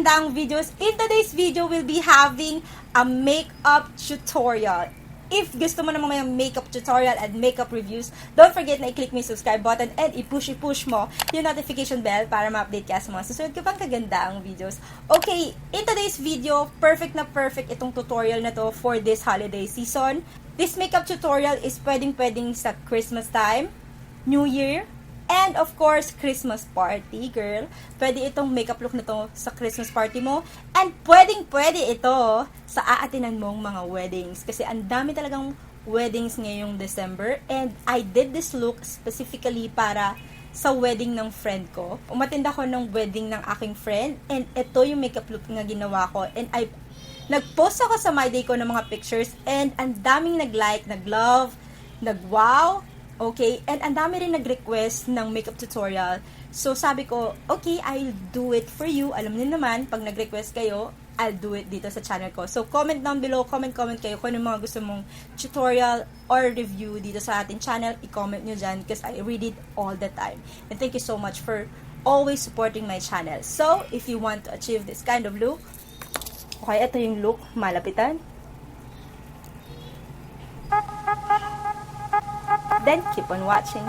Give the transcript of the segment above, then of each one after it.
kagandang videos. In today's video, we'll be having a makeup tutorial. If gusto mo naman may makeup tutorial and makeup reviews, don't forget na i-click mo yung subscribe button and i-push mo yung notification bell para ma-update ka sa mga susunod ko pang kagandang videos. Okay, in today's video, perfect na perfect itong tutorial na to for this holiday season. This makeup tutorial is pwedeng-pwedeng sa Christmas time, New Year, and of course, Christmas party, girl. Pwede itong makeup look na to sa Christmas party mo. And pwedeng-pwede ito sa aatinan mong mga weddings. Kasi ang dami talagang weddings ngayong December. And I did this look specifically para sa wedding ng friend ko. Umattend ako ng wedding ng aking friend. And ito yung makeup look na ginawa ko. And nag-post ako sa my day ko ng mga pictures. And ang daming nag-like, nag-love, nag-wow. Okay, and ang dami rin nag-request ng makeup tutorial. So, sabi ko, okay, I'll do it for you. Alam niyo naman, pag nag-request kayo, I'll do it dito sa channel ko. So, comment down below, comment kayo kung ano mga gusto mong tutorial or review dito sa ating channel. I-comment nyo dyan because I read it all the time. And thank you so much for always supporting my channel. So, if you want to achieve this kind of look, okay, ito yung look, malapitan. Then keep on watching.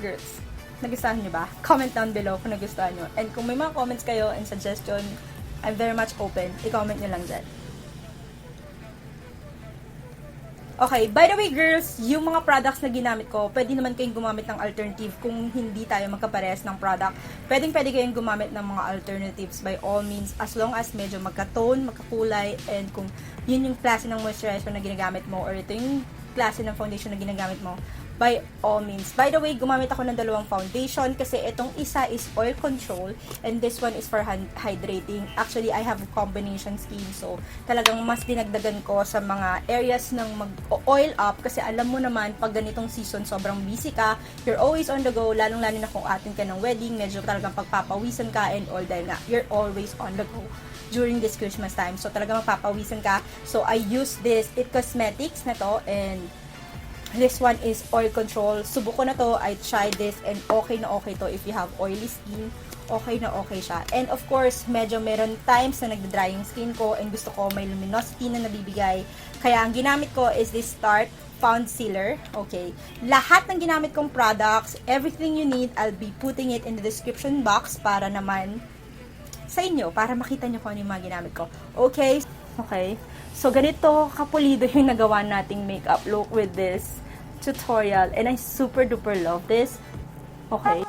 Girls, nagustuhan nyo ba? Comment down below kung nagustuhan nyo. And kung may mga comments kayo and suggestion, I'm very much open. I-comment nyo lang dyan. Okay, by the way girls, yung mga products na ginamit ko, pwede naman kayong gumamit ng alternative kung hindi tayo magkaparehas ng product. Pwede kayong gumamit ng mga alternatives by all means, as long as medyo magka-tone, magkakulay, and kung yun yung klase ng moisturizer na ginagamit mo, or ito yung klase ng foundation na ginagamit mo, by all means. By the way, gumamit ako ng dalawang foundation kasi itong isa is oil control and this one is for hydrating. Actually, I have a combination skin, so talagang mas dinagdagan ko sa mga areas ng mag-oil up kasi alam mo naman, pag ganitong season, sobrang busy ka, you're always on the go, lalong-lalo na kung attend ka ng wedding, medyo talagang pagpapawisan ka and all dahil nga, you're always on the go during this Christmas time. So talagang magpapawisan ka. So I use this It Cosmetics na to, and this one is oil control. Subuko na to. I tried this and okay na okay to if you have oily skin. Okay na okay siya. And of course, medyo meron times na nagda-dry yung skin ko and gusto ko may luminosity na nabibigay. Kaya ang ginamit ko is this Tarte foundcealer. Okay. Lahat ng ginamit kong products, everything you need, I'll be putting it in the description box para naman sa inyo, para makita nyo kung ano yung mga ginamit ko. Okay? Okay. So, ganito kapulido yung nagawa nating makeup look with this tutorial. And I super duper love this. Okay.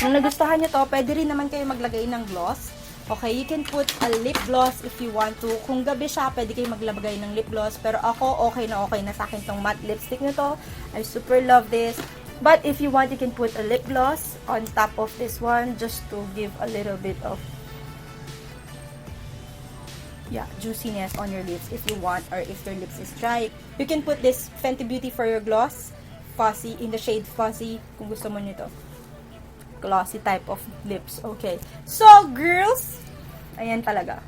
Kung nagustuhan nyo to, pwede rin naman kayo maglagay ng gloss. Okay, you can put a lip gloss if you want to. Kung gabi siya, pwede kayo maglagay ng lip gloss. Pero ako, okay na sa akin tong matte lipstick na to. I super love this. But if you want, you can put a lip gloss on top of this one just to give a little bit of juiciness on your lips if you want, or if your lips is dry. You can put this Fenty Beauty for your gloss, Fuzzy, in the shade Fuzzy, kung gusto mo nito. Glossy type of lips. Okay. So, girls, ayan talaga.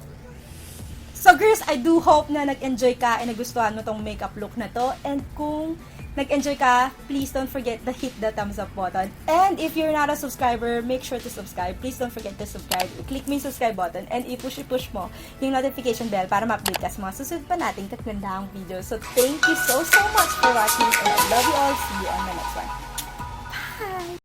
So, girls, I do hope na nag-enjoy ka and nagustuhan mo tong makeup look na to. And kung nag-enjoy ka, please don't forget to hit the thumbs up button. And if you're not a subscriber, make sure to subscribe. Please don't forget to subscribe. Click mo yung subscribe button and i-push mo yung notification bell para ma-update ka sa mga susunod pa nating katgandahang video. So, thank you so much for watching and I love you all. See you on the next one. Bye!